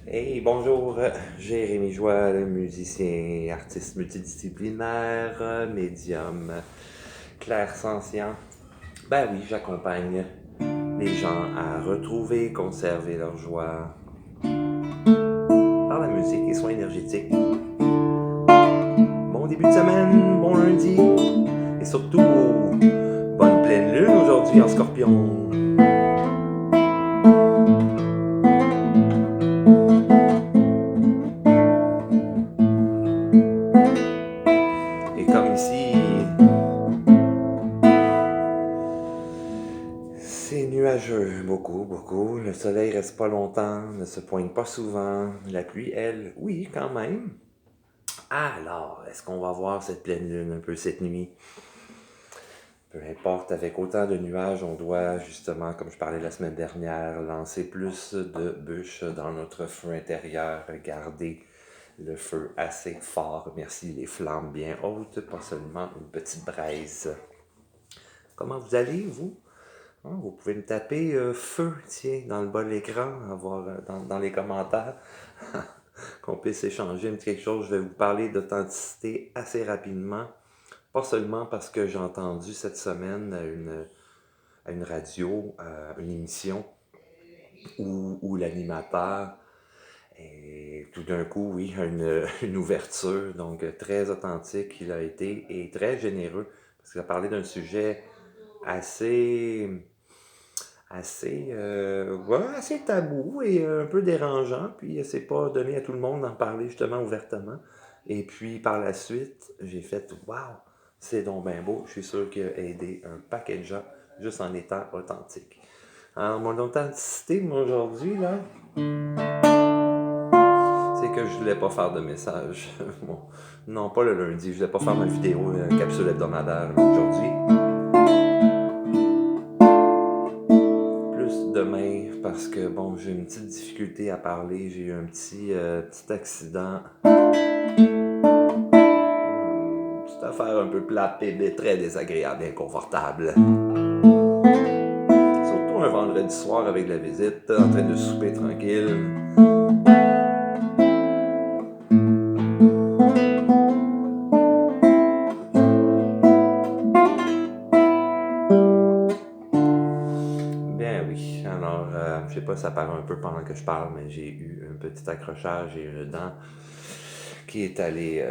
Hey, bonjour, Jérémy Joie, le musicien, artiste multidisciplinaire, médium, clairsentient. Ben oui, j'accompagne les gens à retrouver, conserver leur joie par la musique et soins énergétiques. Bon début de semaine, bon lundi, et surtout, bonne pleine lune aujourd'hui en Scorpion. Et comme ici, c'est nuageux, beaucoup, beaucoup. Le soleil reste pas longtemps, ne se pointe pas souvent. La pluie, elle, oui, quand même. Alors, est-ce qu'on va voir cette pleine lune un peu cette nuit? Peu importe, avec autant de nuages, on doit justement, comme je parlais la semaine dernière, lancer plus de bûches dans notre feu intérieur, garder le feu assez fort. Merci, les flammes bien hautes, pas seulement une petite braise. Comment vous allez, vous? Vous pouvez me taper feu, tiens, dans le bas de l'écran, avoir dans les commentaires, qu'on puisse échanger un petit quelque chose. Je vais vous parler d'authenticité assez rapidement. Pas seulement parce que j'ai entendu cette semaine à une radio, une émission où l'animateur, et tout d'un coup, oui, une ouverture, donc très authentique il a été et très généreux parce qu'il a parlé d'un sujet assez assez tabou et un peu dérangeant, puis c'est pas donné à tout le monde d'en parler justement ouvertement. Et puis par la suite, j'ai fait waouh, c'est donc bien beau, je suis sûr qu'il a aidé un paquet de gens juste en étant authentique. Alors mon authenticité, moi aujourd'hui, là, c'est que je voulais pas faire de message. Bon, non, pas le lundi, je voulais pas faire ma vidéo, capsule hebdomadaire aujourd'hui. Plus demain parce que bon, j'ai une petite difficulté à parler, j'ai eu un petit accident. Petite affaire un peu plate et très désagréable, inconfortable. Surtout un vendredi soir avec la visite, en train de souper tranquille. Bien oui, alors je sais pas si ça paraît un peu pendant que je parle, mais j'ai eu un petit accrochage et une dent qui est allée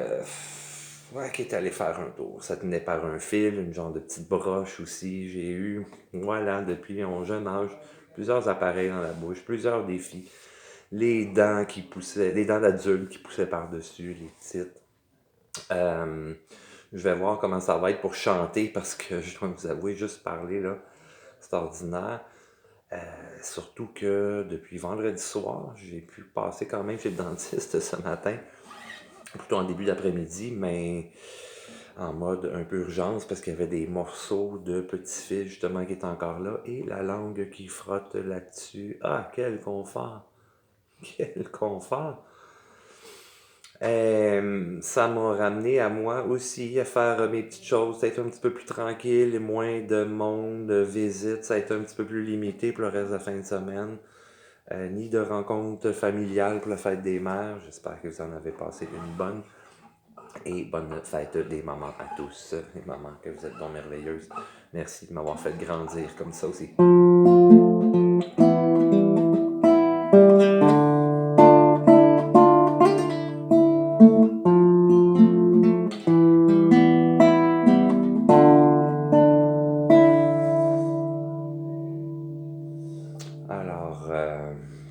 qui est allée faire un tour. Ça tenait par un fil, une genre de petite broche aussi. J'ai eu, voilà, depuis mon jeune âge, plusieurs appareils dans la bouche, plusieurs défis. Les dents qui poussaient, les dents d'adulte qui poussaient par-dessus, les petites. Euh, je vais voir comment ça va être pour chanter parce que je dois vous avouer, juste parler là, c'est ordinaire. Euh, Surtout que depuis vendredi soir, j'ai pu passer quand même chez le dentiste ce matin, plutôt en début d'après-midi, mais en mode un peu urgence parce qu'il y avait des morceaux de petits fils justement qui étaient encore là et la langue qui frotte là-dessus. Ah, quel confort! Quel confort! Ça m'a ramené à moi aussi à faire mes petites choses, ça a été un petit peu plus tranquille, moins de monde, de visites, ça a été un petit peu plus limité pour le reste de la fin de semaine. Ni de rencontres familiales pour la fête des mères. J'espère que vous en avez passé une bonne. Et bonne fête des mamans à tous. Les mamans, que vous êtes donc merveilleuses. Merci de m'avoir fait grandir comme ça aussi. Alors,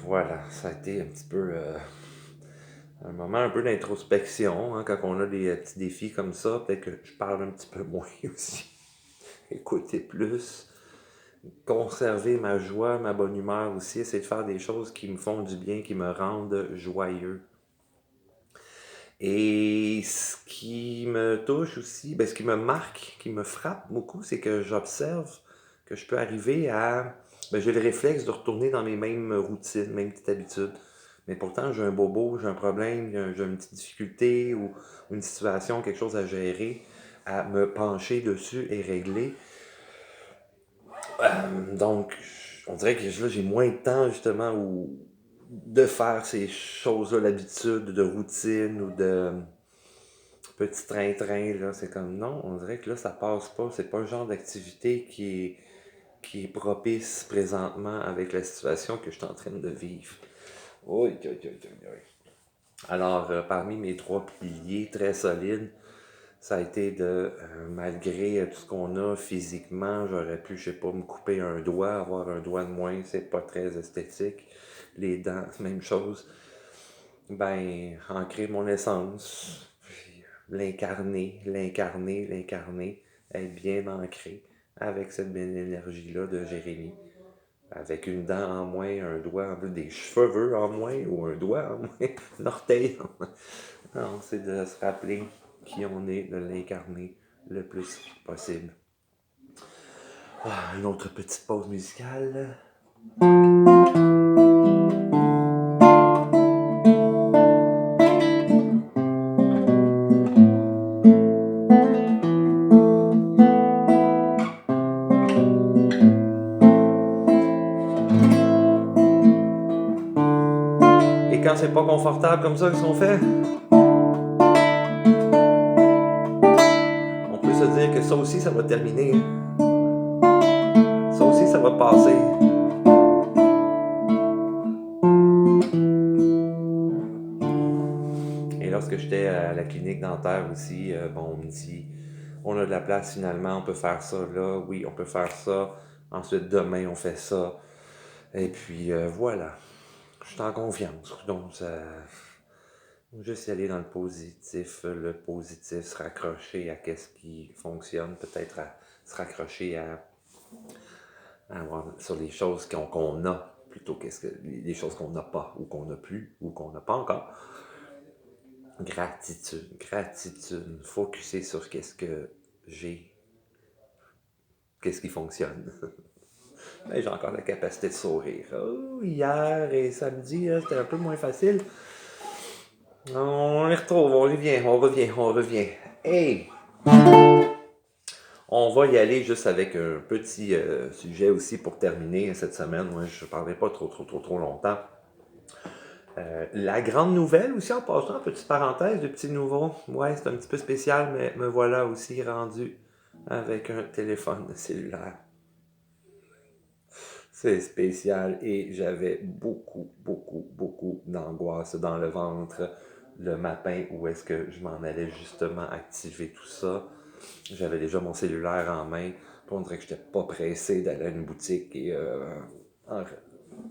voilà, ça a été un petit peu un moment un peu d'introspection, hein, quand on a des petits défis comme ça. Peut-être que je parle un petit peu moins aussi. Écouter plus. Conserver ma joie, ma bonne humeur aussi. Essayer de faire des choses qui me font du bien, qui me rendent joyeux. Et ce qui me touche aussi, ben, ce qui me marque, qui me frappe beaucoup, c'est que j'observe que je peux arriver à... Ben, j'ai le réflexe de retourner dans mes mêmes routines, mêmes petites habitudes. Mais pourtant, j'ai un bobo, j'ai un problème, j'ai une petite difficulté ou une situation, quelque chose à gérer, à me pencher dessus et régler. Donc, on dirait que là, j'ai moins de temps justement de faire ces choses-là, l'habitude de routine ou de petit train-train, là, c'est comme non, on dirait que là, ça passe pas. C'est pas le genre d'activité qui est propice présentement avec la situation que je suis en train de vivre. Oui, oui, oui, oui, oui. Alors, parmi mes trois piliers très solides, ça a été malgré tout ce qu'on a physiquement, j'aurais pu, je sais pas, me couper un doigt, avoir un doigt de moins, c'est pas très esthétique. Les dents, même chose. Ben, ancrer mon essence, puis l'incarner, être bien ancré avec cette belle énergie-là de Jérémie. Avec une dent en moins, un doigt en plus, des cheveux en moins ou un doigt en moins, un orteil en moins. Non, c'est de se rappeler qui on est, de l'incarner le plus possible. Ah, une autre petite pause musicale. Et quand c'est pas confortable comme ça, qu'est-ce qu'on fait? On peut se dire que ça aussi, ça va terminer. Ça aussi, ça va passer. Et lorsque j'étais à la clinique dentaire aussi, bon, on me dit, on a de la place finalement, on peut faire ça là, oui, on peut faire ça. Ensuite, demain, on fait ça. Et puis, voilà. Je suis en confiance. Donc, juste y aller dans le positif, se raccrocher à qu'est-ce qui fonctionne, peut-être à se raccrocher sur les choses qu'on a, plutôt que les choses qu'on n'a pas, ou qu'on n'a plus, ou qu'on n'a pas encore. Gratitude, focuser sur qu'est-ce que j'ai, qu'est-ce qui fonctionne. Mais j'ai encore la capacité de sourire. Oh, hier et samedi, c'était un peu moins facile. On les retrouve, on revient. Hey! On va y aller juste avec un petit sujet aussi pour terminer cette semaine. Moi, je ne parlerai pas trop longtemps. La grande nouvelle aussi, en passant, petite parenthèse, de petits nouveaux. Ouais, c'est un petit peu spécial, mais me voilà aussi rendu avec un téléphone cellulaire. C'est spécial et j'avais beaucoup d'angoisse dans le ventre le matin où est-ce que je m'en allais justement activer tout ça. J'avais déjà mon cellulaire en main. On dirait que j'étais pas pressé d'aller à une boutique et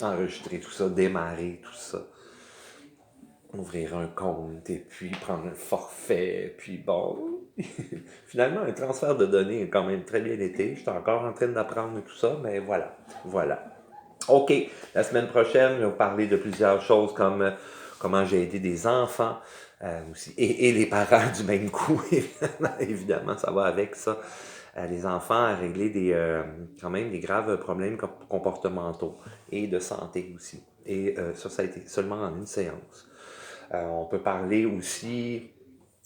enregistrer tout ça, démarrer tout ça. Ouvrir un compte et puis prendre un forfait, puis bon. Finalement, un transfert de données a quand même très bien été. J'étais encore en train d'apprendre tout ça, mais voilà. OK, la semaine prochaine, je vais vous parler de plusieurs choses comme comment j'ai aidé des enfants aussi, et les parents du même coup, évidemment, ça va avec ça. Les enfants à régler quand même des graves problèmes comportementaux et de santé aussi. Et ça a été seulement en une séance. On peut parler aussi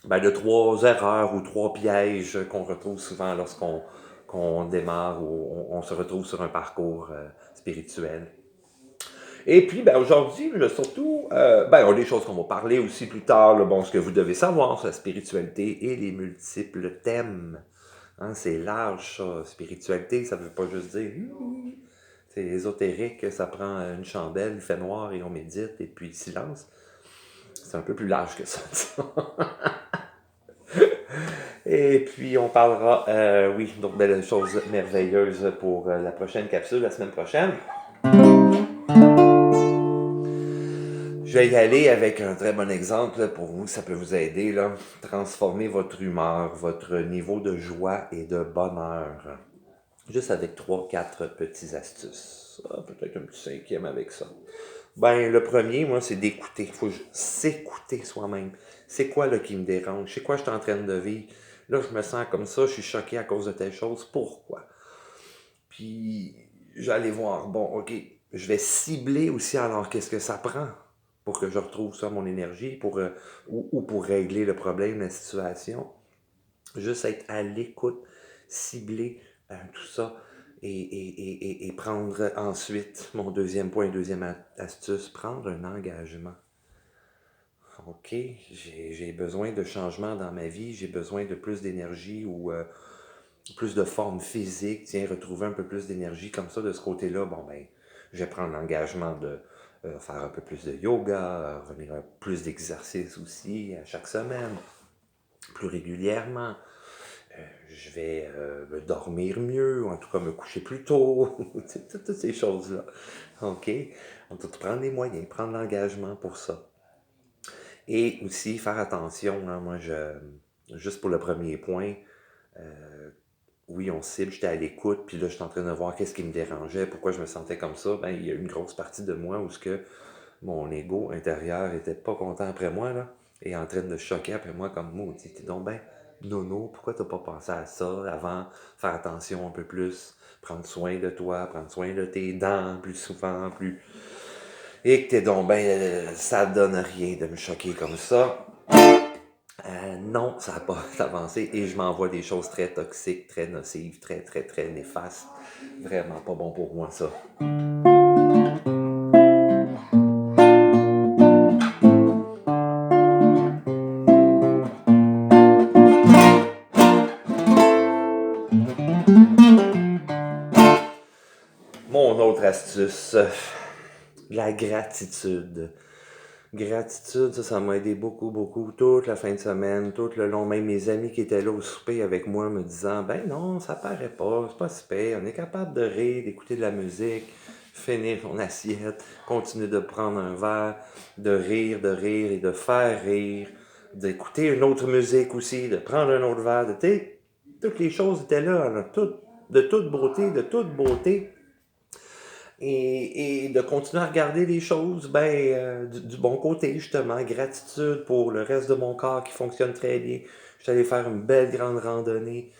de trois erreurs ou trois pièges qu'on retrouve souvent lorsqu'on démarre ou on se retrouve sur un parcours spirituel. Et puis, aujourd'hui, surtout, des choses qu'on va parler aussi plus tard, là, bon, ce que vous devez savoir sur la spiritualité et les multiples thèmes. Hein, c'est large, ça. Spiritualité, ça veut pas juste dire c'est ésotérique, ça prend une chandelle, il fait noir et on médite, et puis silence. C'est un peu plus large que ça. Et puis, on parlera, oui, d'autres belles choses merveilleuses pour la prochaine capsule, la semaine prochaine. Je vais y aller avec un très bon exemple là, pour vous, ça peut vous aider. Là. Transformer votre humeur, votre niveau de joie et de bonheur. Juste avec 3-4 petites astuces. Peut-être un petit cinquième avec ça. Le premier, moi, c'est d'écouter. Il faut s'écouter soi-même. C'est quoi là, qui me dérange? C'est quoi je suis en train de vivre? Là, je me sens comme ça, je suis choqué à cause de telle chose. Pourquoi? Puis, j'allais voir, bon, OK, je vais cibler aussi alors qu'est-ce que ça prend pour que je retrouve ça, mon énergie, ou pour régler le problème, la situation. Juste être à l'écoute, cibler tout ça. et prendre ensuite, mon deuxième point, deuxième astuce, prendre un engagement. OK, j'ai besoin de changement dans ma vie, j'ai besoin de plus d'énergie ou plus de forme physique, tiens, retrouver un peu plus d'énergie comme ça de ce côté-là, bon ben, je vais prendre l'engagement de faire un peu plus de yoga, revenir à plus d'exercices aussi à chaque semaine, plus régulièrement. Je vais me dormir mieux, ou en tout cas me coucher plus tôt, toutes ces choses-là. OK? On doit prendre les moyens, prendre l'engagement pour ça. Et aussi faire attention, hein, juste pour le premier point, euh, oui, on cible, j'étais à l'écoute, puis là, j'étais en train de voir qu'est-ce qui me dérangeait, pourquoi je me sentais comme ça. Ben, il y a une grosse partie de moi où ce que mon ego intérieur était pas content après moi, là, et en train de choquer après moi comme maudit. T'es donc ben, nono, pourquoi t'as pas pensé à ça avant? Faire attention un peu plus, prendre soin de toi, prendre soin de tes dents plus souvent, plus. Et que t'es donc ben, ça donne rien de me choquer comme ça. Non, ça n'a pas avancé et je m'envoie des choses très toxiques, très nocives, très, très, très néfastes. Vraiment pas bon pour moi, ça. Mon autre astuce, la gratitude. Gratitude, ça m'a aidé beaucoup, beaucoup, toute la fin de semaine, tout le long. Même mes amis qui étaient là au souper avec moi me disant, ben non, ça paraît pas, c'est pas si pire, on est capable de rire, d'écouter de la musique, finir ton assiette, continuer de prendre un verre, de rire et de faire rire, d'écouter une autre musique aussi, de prendre un autre verre, toutes les choses étaient là, de toute beauté, de toute beauté. Et de continuer à regarder les choses du bon côté, justement. Gratitude pour le reste de mon corps qui fonctionne très bien. Je suis allé faire une belle grande randonnée,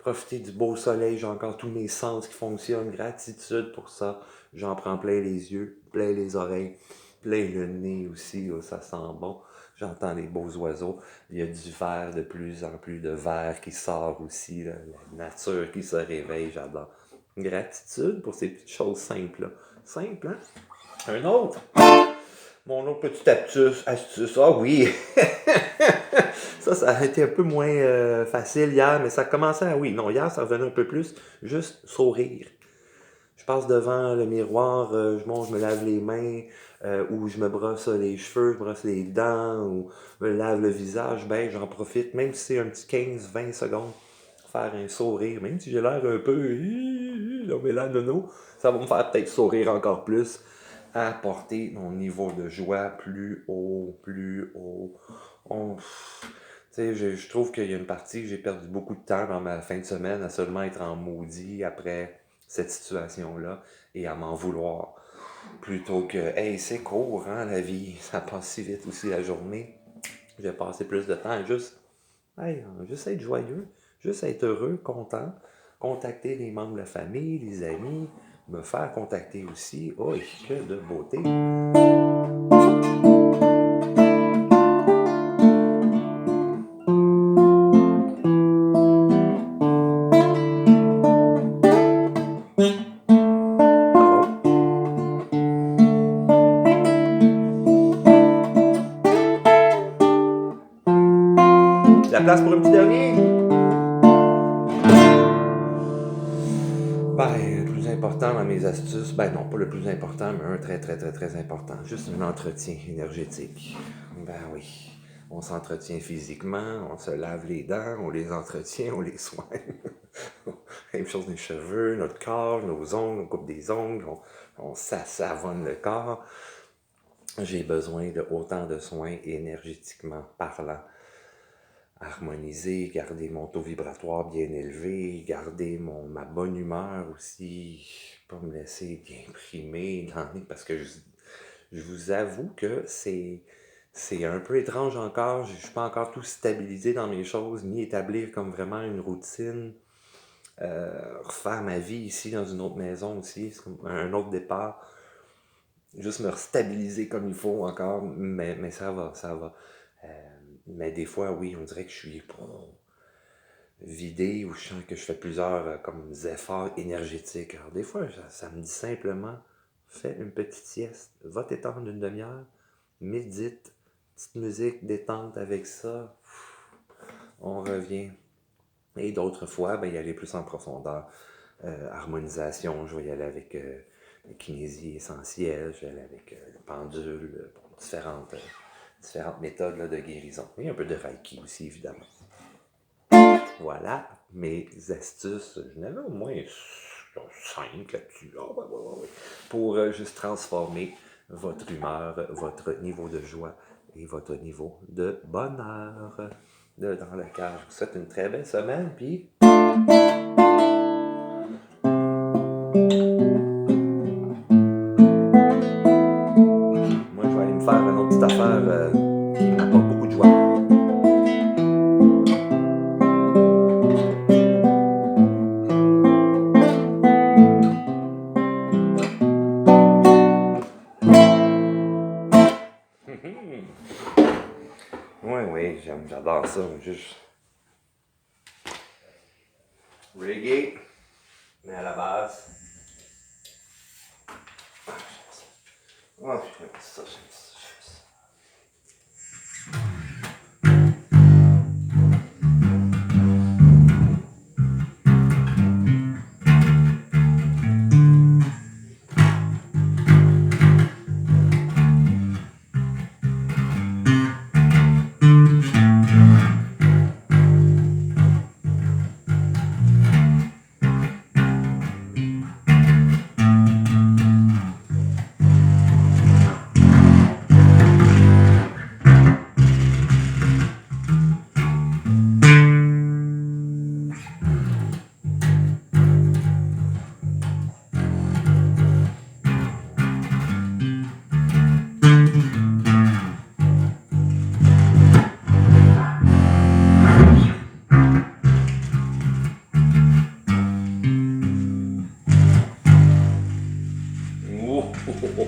profiter du beau soleil, j'ai encore tous mes sens qui fonctionnent. Gratitude pour ça. J'en prends plein les yeux, plein les oreilles, plein le nez aussi, oh, ça sent bon. J'entends les beaux oiseaux. Il y a du vert, de plus en plus de vert qui sort aussi, là. La nature qui se réveille, j'adore. Gratitude pour ces petites choses simples-là. Simple, hein? Un autre. Mon autre petite astuce. Ah oui! Ça a été un peu moins facile hier, mais ça commençait à... Oui, non, hier, ça revenait un peu plus. Juste sourire. Je passe devant le miroir, je me lave les mains, ou je me brosse les cheveux, je brosse les dents, ou me lave le visage, ben j'en profite, même si c'est un petit 15-20 secondes, faire un sourire, même si j'ai l'air un peu, on met là nono, ça va me faire peut-être sourire encore plus, apporter mon niveau de joie plus haut, plus haut. On- Tu sais, je trouve qu'il y a une partie, j'ai perdu beaucoup de temps dans ma fin de semaine à seulement être en maudit après cette situation-là et à m'en vouloir. Plutôt que, hey, c'est court, hein, la vie, ça passe si vite aussi la journée. J'ai passé plus de temps à juste être joyeux, juste être heureux, content, contacter les membres de la famille, les amis, me faire contacter aussi. Oh, que de beauté! Bravo! La place pour un petit dernier? Ben, le plus important dans mes astuces, ben non, pas le plus important, mais un très, très, très, très important. Juste un entretien énergétique. Ben oui. On s'entretient physiquement, on se lave les dents, on les entretient, on les soigne. Même chose des cheveux, notre corps, nos ongles, on coupe des ongles, on s'assavonne le corps. J'ai besoin de autant de soins énergétiquement parlant. Harmoniser, garder mon taux vibratoire bien élevé, garder ma bonne humeur aussi, pas me laisser imprimer parce que je vous avoue que c'est un peu étrange encore, je suis pas encore tout stabilisé dans mes choses, ni établir comme vraiment une routine, refaire ma vie ici dans une autre maison aussi, c'est comme un autre départ, juste me stabiliser comme il faut encore, mais ça va, ça va. Mais des fois, oui, on dirait que vider ou je sens que je fais plusieurs comme efforts énergétiques. Alors des fois, ça me dit simplement, fais une petite sieste, va t'étendre une demi-heure, médite, petite musique détente avec ça, on revient. Et d'autres fois, ben, y aller plus en profondeur. Harmonisation, je vais y aller avec kinésie essentielle, je vais aller avec le pendule, bon, différentes méthodes là, de guérison. Et un peu de Reiki aussi, évidemment. Voilà mes astuces. Je n'avais au moins 5 là-dessus. Oh, ouais. Pour juste transformer votre humeur, votre niveau de joie et votre niveau de bonheur dans le cœur. Je vous souhaite une très belle semaine. Puis moi, je vais aller me faire une autre petite affaire qui m'apporte beaucoup de joie. Oui, j'adore ça. Juste reggae, mais à la base. Oh, j'aime ça.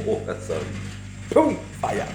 Oh, ça sonne. Boum! Fire!